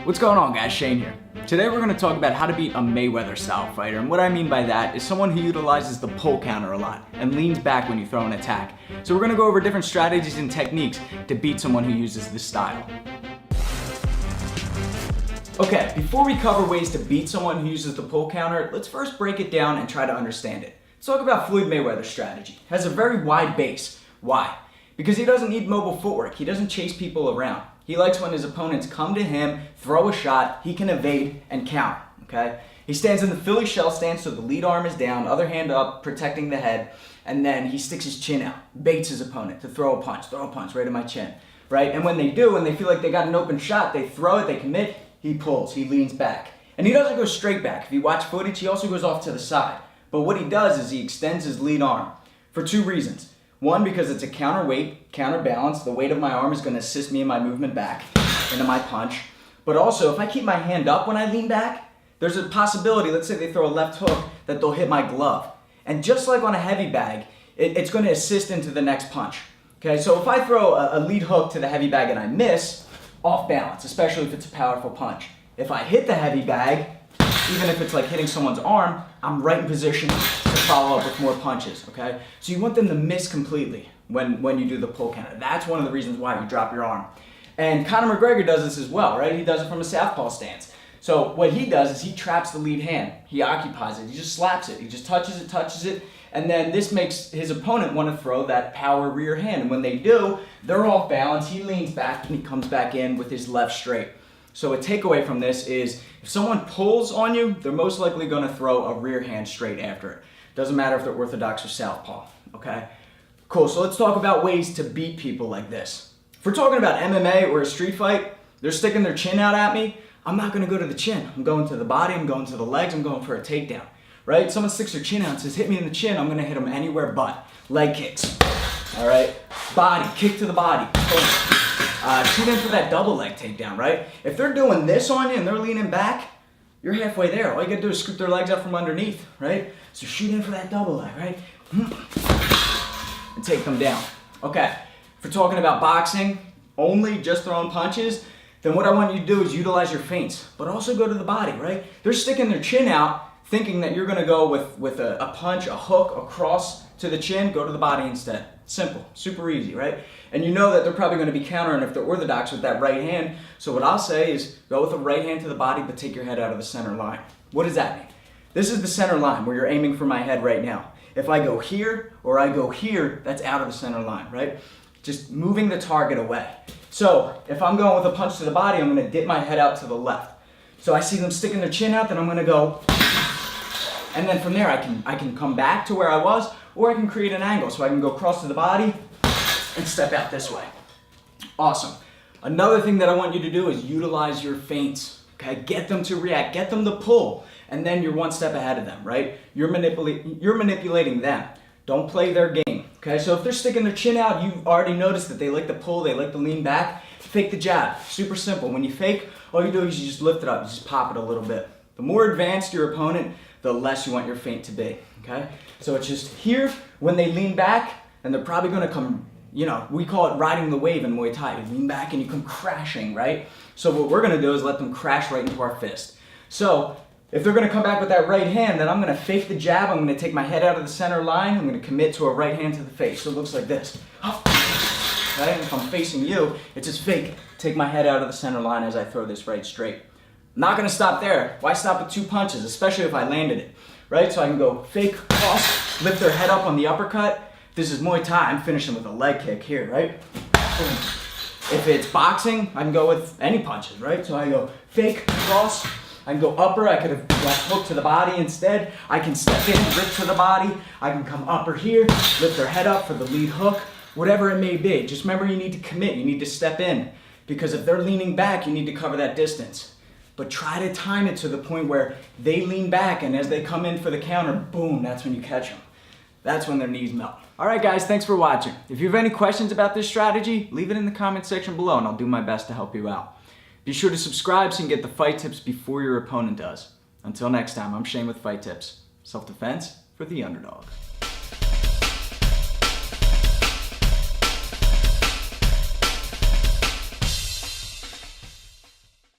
What's going on, guys? Shane here. Today we're going to talk about how to beat a Mayweather style fighter, and what I mean by that is someone who utilizes the pull counter a lot and leans back when you throw an attack. So we're going to go over different strategies and techniques to beat someone who uses this style. Okay, before we cover ways to beat someone who uses the pull counter, let's first break it down and try to understand it. Let's talk about Floyd Mayweather's strategy. It has a very wide base. Why? Because he doesn't need mobile footwork. He doesn't chase people around. He likes when his opponents come to him, throw a shot, he can evade and counter, okay? He stands in the Philly shell stance, so the lead arm is down, other hand up, protecting the head, and then he sticks his chin out, baits his opponent to throw a punch right in my chin, right? And when they do, when they feel like they got an open shot, they throw it, they commit, he pulls, he leans back. And he doesn't go straight back. If you watch footage, he also goes off to the side. But what he does is he extends his lead arm for two reasons. One, because it's a counterweight, counterbalance. The weight of my arm is going to assist me in my movement back into my punch. But also, if I keep my hand up when I lean back, there's a possibility, let's say they throw a left hook, that they'll hit my glove. And just like on a heavy bag, it's going to assist into the next punch. Okay, so if I throw a lead hook to the heavy bag and I miss, off balance, especially if it's a powerful punch. If I hit the heavy bag, even if it's like hitting someone's arm, I'm right in position to follow up with more punches, okay? So you want them to miss completely when you do the pull counter. That's one of the reasons why you drop your arm. And Conor McGregor does this as well, right? He does it from a southpaw stance. So what he does is he traps the lead hand. He occupies it. He just slaps it. He just touches it, and then this makes his opponent want to throw that power rear hand. And when they do, they're off balance. He leans back and he comes back in with his left straight. So a takeaway from this is if someone pulls on you, they're most likely going to throw a rear hand straight after it. Doesn't matter if they're orthodox or southpaw, okay? Cool, so let's talk about ways to beat people like this. If we're talking about MMA or a street fight, they're sticking their chin out at me, I'm not going to go to the chin. I'm going to the body, I'm going to the legs, I'm going for a takedown, right? Someone sticks their chin out and says, hit me in the chin, I'm going to hit them anywhere but. Leg kicks, all right? Body, kick to the body. Shoot in for that double leg takedown, right? If they're doing this on you and they're leaning back, you're halfway there. All you gotta do is scoop their legs out from underneath, right? So shoot in for that double leg, right? And take them down. Okay, if we're talking about boxing, only just throwing punches, then what I want you to do is utilize your feints, but also go to the body, right? They're sticking their chin out, thinking that you're gonna go with a punch, a hook, a cross to the chin, go to the body instead. Simple, super easy, right? And you know that they're probably going to be countering if they're orthodox with that right hand. So what I'll say is go with a right hand to the body, but take your head out of the center line. What does that mean? This is the center line where you're aiming for my head right now. If I go here or I go here, that's out of the center line, right? Just moving the target away. So if I'm going with a punch to the body, I'm going to dip my head out to the left. So I see them sticking their chin out, then I'm going to go, and then from there I can come back to where I was, or I can create an angle. So I can go across to the body and step out this way. Awesome. Another thing that I want you to do is utilize your feints. Okay, get them to react, get them to pull, and then you're one step ahead of them, right? You're manipulating them. Don't play their game. Okay, so if they're sticking their chin out, you've already noticed that they like to pull, they like to lean back. Fake the jab. Super simple. When you fake, all you do is you just lift it up, you just pop it a little bit. The more advanced your opponent, the less you want your feint to be. Okay, so it's just here when they lean back, and they're probably going to come. You know, we call it riding the wave in Muay Thai. You lean back and you come crashing, right? So what we're gonna do is let them crash right into our fist. So if they're gonna come back with that right hand, then I'm gonna fake the jab, I'm gonna take my head out of the center line, I'm gonna commit to a right hand to the face. So it looks like this. Right? And if I'm facing you, it's just fake. Take my head out of the center line as I throw this right straight. I'm not gonna stop there. Why stop with two punches, especially if I landed it, right? So I can go fake, cross, lift their head up on the uppercut. This is Muay Thai, I'm finishing with a leg kick here, right? Boom. If it's boxing, I can go with any punches, right? So I go fake, cross, I can go upper, I could have left hook to the body instead. I can step in, rip to the body, I can come upper here, lift their head up for the lead hook, whatever it may be. Just remember you need to commit, you need to step in. Because if they're leaning back, you need to cover that distance. But try to time it to the point where they lean back, and as they come in for the counter, boom, that's when you catch them. That's when their knees melt. All right, guys, thanks for watching. If you have any questions about this strategy, leave it in the comment section below and I'll do my best to help you out. Be sure to subscribe so you can get the fight tips before your opponent does. Until next time, I'm Shane with Fight Tips. Self-defense for the underdog.